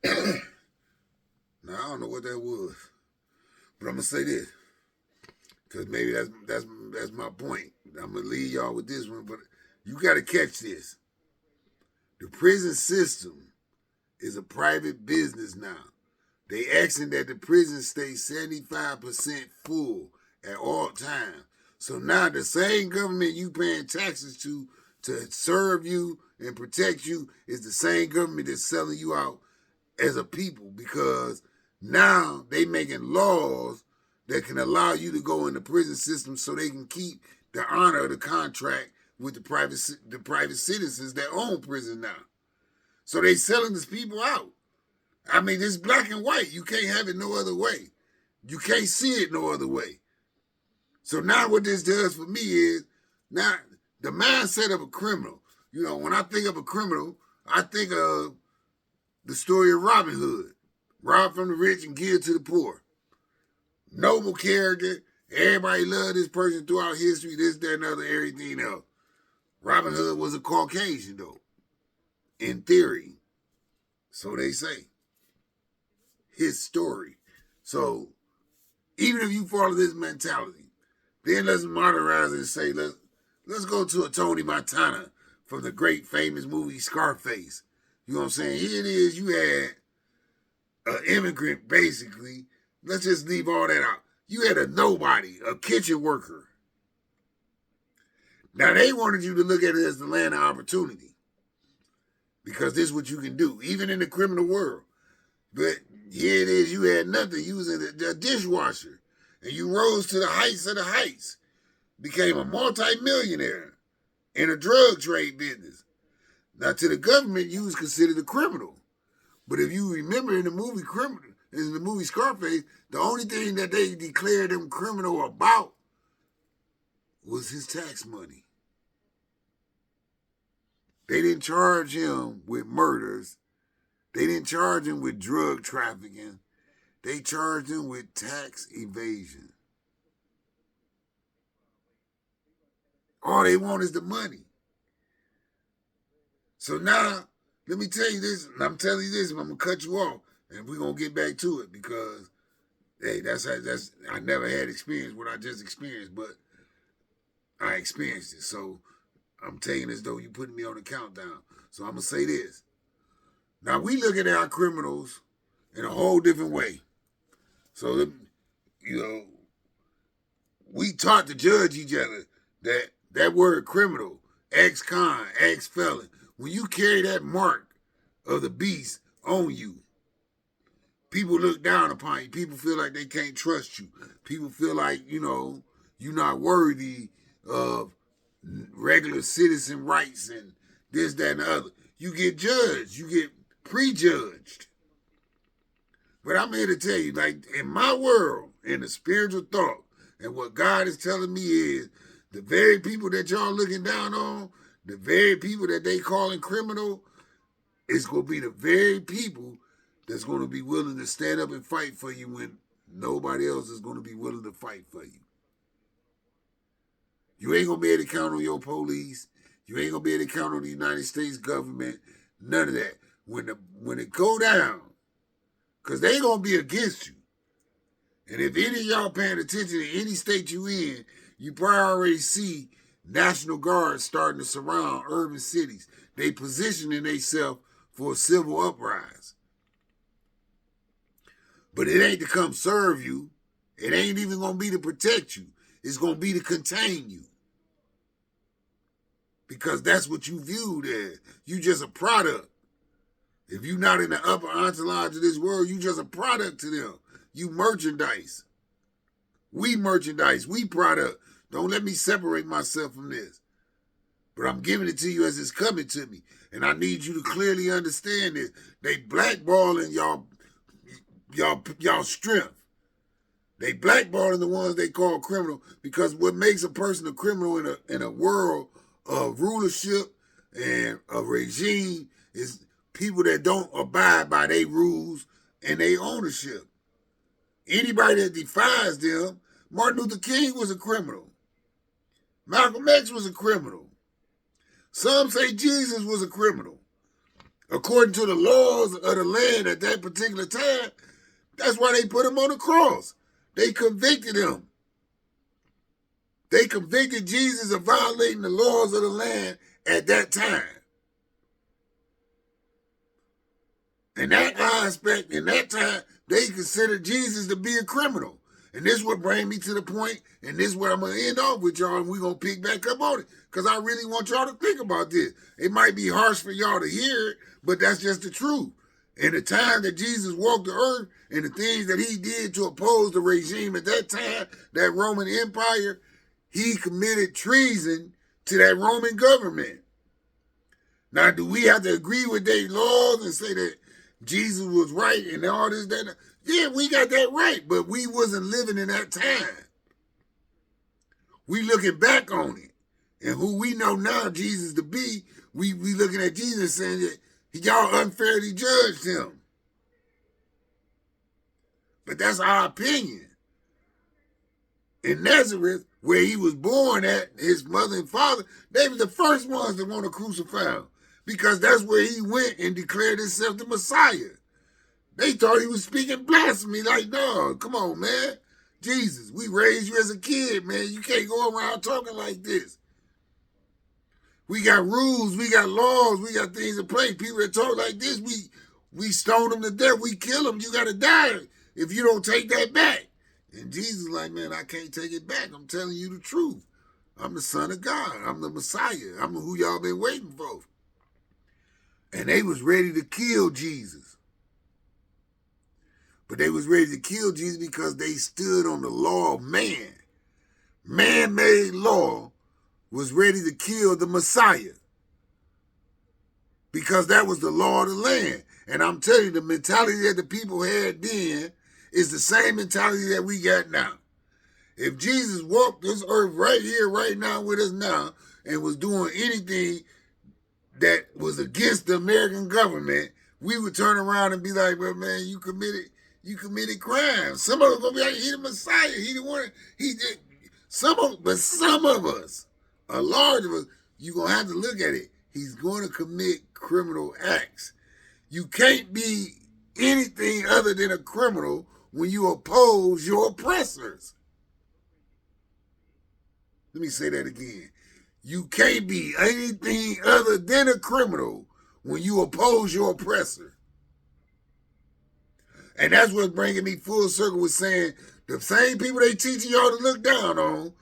Now I don't know what that was, but I'm gonna say this because maybe that's my point. I'm gonna leave y'all with this one, but you got to catch this. The prison system is a private business now. They asking that the prison stay 75% full at all times. So now the same government you paying taxes to serve you and protect you is the same government that's selling you out as a people, because now they making laws that can allow you to go in the prison system so they can keep the honor of the contract with the private citizens that own prison now. So they selling these people out. I mean, it's black and white. You can't have it no other way. You can't see it no other way. So now what this does for me is, now the mindset of a criminal. You know, when I think of a criminal, I think of the story of Robin Hood. Rob from the rich and give to the poor. Noble character. Everybody loved this person throughout history, this, that, and other, everything else. Robin Hood was a Caucasian, though, in theory. So they say. His story. So even if you follow this mentality, then let's modernize it and say, let's go to a Tony Montana from the great famous movie Scarface. You know what I'm saying? Here it is, you had an immigrant, basically. Let's just leave all that out. You had a nobody, a kitchen worker. Now, they wanted you to look at it as the land of opportunity, because this is what you can do, even in the criminal world. But here it is, you had nothing. You was a dishwasher, and you rose to the heights of the heights, became a multi-millionaire in a drug trade business. Now, to the government, you was considered a criminal. But if you remember in the movie Scarface, the only thing that they declared him criminal about was his tax money. They didn't charge him with murders. They didn't charge him with drug trafficking. They charged him with tax evasion. All they want is the money. So now, let me tell you this, and I'm telling you this, and I'm going to cut you off, and we're going to get back to it, because, hey, I never had experience what I just experienced, but I experienced it. So I'm telling you as though you're putting me on a countdown. So I'm going to say this. Now, we look at our criminals in a whole different way. So, we taught to judge each other that word criminal, ex-con, ex-felon, when you carry that mark of the beast on you, people look down upon you. People feel like they can't trust you. People feel like, you're not worthy of regular citizen rights and this, that, and the other. You get judged. You get prejudged. But I'm here to tell you, like, in my world, in the spiritual thought, and what God is telling me is, the very people that y'all looking down on, the very people that they calling criminal, is going to be the very people that's going to be willing to stand up and fight for you when nobody else is going to be willing to fight for you. You ain't going to be able to count on your police. You ain't going to be able to count on the United States government. None of that. When it go down, because they going to be against you. And if any of y'all paying attention to any state you in, you probably already see National Guards starting to surround urban cities. They positioning themselves for a civil uprising. But it ain't to come serve you. It ain't even going to be to protect you. It's going to be to contain you. Because that's what you viewed as. You just a product. If you're not in the upper entourage of this world, you just a product to them. You merchandise. We merchandise. We product. Don't let me separate myself from this. But I'm giving it to you as it's coming to me. And I need you to clearly understand this. They blackballing y'all strength. They blackballing the ones they call criminal, because what makes a person a criminal in a world of rulership and a regime is people that don't abide by their rules and their ownership. Anybody that defies them, Martin Luther King was a criminal. Malcolm X was a criminal. Some say Jesus was a criminal. according to the laws of the land at that particular time. That's why they put him on the cross. They convicted him. They convicted Jesus of violating the laws of the land at that time. In that aspect, in that time, they considered Jesus to be a criminal. And this would bring me to the point, and this is where I'm going to end off with y'all, and we're going to pick back up on it, because I really want y'all to think about this. It might be harsh for y'all to hear it, but that's just the truth. In the time that Jesus walked the earth, and the things that he did to oppose the regime at that time, that Roman Empire, he committed treason to that Roman government. Now, do we have to agree with their laws and say that Jesus was right and all this, that? Yeah, we got that right, but we wasn't living in that time. We looking back on it. And who we know now Jesus to be, we looking at Jesus saying that y'all unfairly judged him. But that's our opinion. In Nazareth, where he was born at, his mother and father, they were the first ones that want to crucify him, because that's where he went and declared himself the Messiah. They thought he was speaking blasphemy, like, no, come on, man. Jesus, we raised you as a kid, man. You can't go around talking like this. We got rules, we got laws, we got things in place. People that talk like this, we stone them to death, we kill them. You got to die if you don't take that back. And Jesus is like, man, I can't take it back. I'm telling you the truth. I'm the Son of God. I'm the Messiah. I'm who y'all been waiting for. And they was ready to kill Jesus. But they was ready to kill Jesus because they stood on the law of man. Man-made law was ready to kill the Messiah, because that was the law of the land. And I'm telling you, the mentality that the people had then is the same mentality that we got now. If Jesus walked this earth right here, right now with us now, and was doing anything that was against the American government, we would turn around and be like, well, man, you committed crimes. Some of us gonna be like, he the Messiah. He the one. He did. Some of us, a large of us, you gonna have to look at it. He's going to commit criminal acts. You can't be anything other than a criminal when you oppose your oppressors. Let me say that again. You can't be anything other than a criminal when you oppose your oppressor. And that's what's bringing me full circle with saying the same people they teaching y'all to look down on,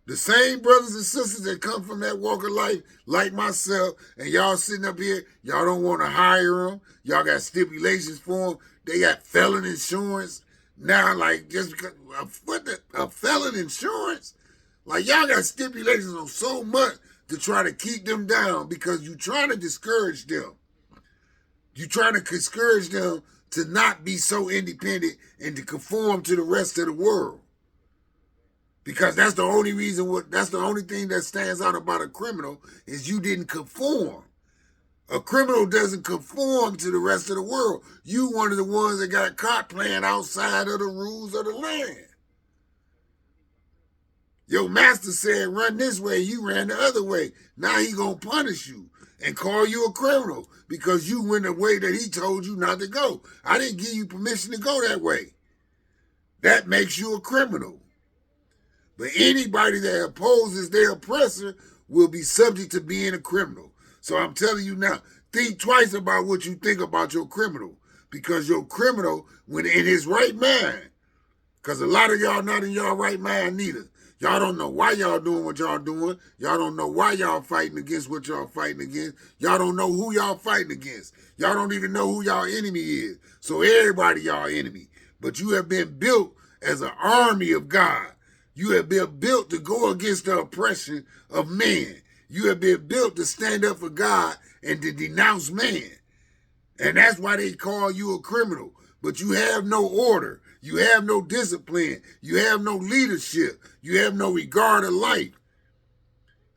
the same brothers and sisters that come from that walk of life like myself, and y'all sitting up here, y'all don't want to hire them. Y'all got stipulations for them. They got felon insurance. Now, like, just because, a felon insurance? Like, y'all got stipulations on so much to try to keep them down because you're trying to discourage them. You're trying to discourage them to not be so independent and to conform to the rest of the world. Because that's the only that's the only thing that stands out about a criminal is you didn't conform. A criminal doesn't conform to the rest of the world. You one of the ones that got caught playing outside of the rules of the land. Your master said, run this way, you ran the other way. Now he gonna punish you and call you a criminal because you went the way that he told you not to go. I didn't give you permission to go that way. That makes you a criminal. But anybody that opposes their oppressor will be subject to being a criminal. So I'm telling you now, think twice about what you think about your criminal. Because your criminal, when in his right mind, because a lot of y'all not in y'all right mind neither. Y'all don't know why y'all doing what y'all doing. Y'all don't know why y'all fighting against what y'all fighting against. Y'all don't know who y'all fighting against. Y'all don't even know who y'all enemy is. So everybody y'all enemy. But you have been built as an army of God. You have been built to go against the oppression of man. You have been built to stand up for God and to denounce man. And that's why they call you a criminal. But you have no order. You have no discipline. You have no leadership. You have no regard of life.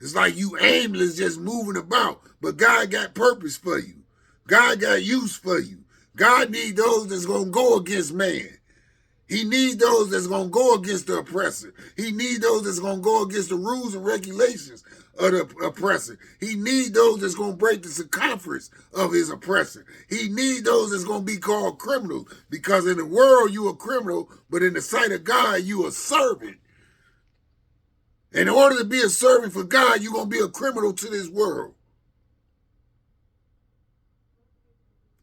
It's like you aimless just moving about. But God got purpose for you. God got use for you. God needs those that's going to go against man. He needs those that's going to go against the oppressor. He needs those that's going to go against the rules and regulations of the oppressor. He need those that's going to break the circumference of his oppressor. He need those that's going to be called criminals, because in the world you a criminal, but in the sight of God you a servant. In order to be a servant for God, you're going to be a criminal to this world.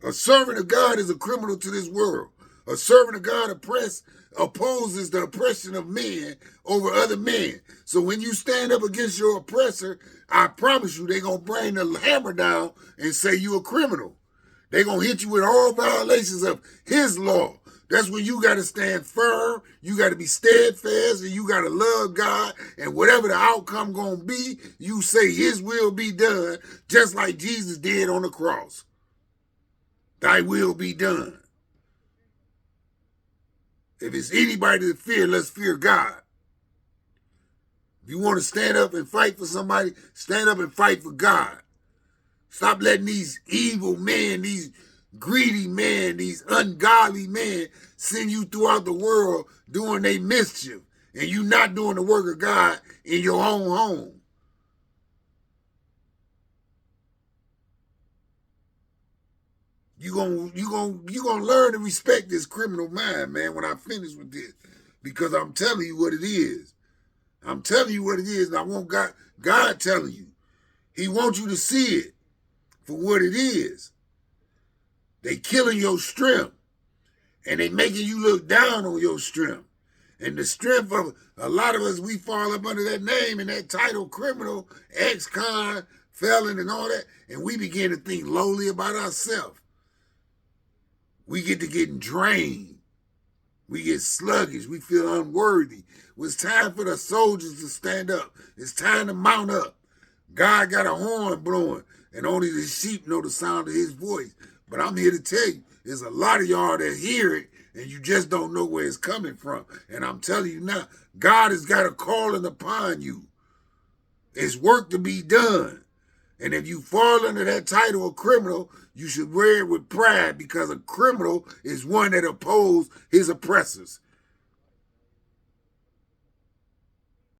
A servant of God is a criminal to this world. A servant of God opposes the oppression of men over other men. So when you stand up against your oppressor, I promise you they're going to bring the hammer down and say you a criminal. They're going to hit you with all violations of his law. That's when you got to stand firm, you got to be steadfast, and you got to love God, and whatever the outcome going to be, you say his will be done, just like Jesus did on the cross. Thy will be done. If it's anybody to fear, let's fear God. If you want to stand up and fight for somebody, stand up and fight for God. Stop letting these evil men, these greedy men, these ungodly men send you throughout the world doing their mischief, and you not doing the work of God in your own home. You gonna learn to respect this criminal mind, man, when I finish with this, because I'm telling you what it is. I'm telling you what it is, and I want God telling you. He wants you to see it for what it is. They killing your strength, and they making you look down on your strength. And the strength of a lot of us, we fall up under that name and that title, criminal, ex-con, felon, and all that, and we begin to think lowly about ourselves. We get to getting drained. We get sluggish. We feel unworthy. It's time for the soldiers to stand up. It's time to mount up. God got a horn blowing, and only the sheep know the sound of his voice. But I'm here to tell you, there's a lot of y'all that hear it, and you just don't know where it's coming from. And I'm telling you now, God has got a calling upon you. It's work to be done. And if you fall under that title of criminal, you should wear it with pride, because a criminal is one that opposes his oppressors.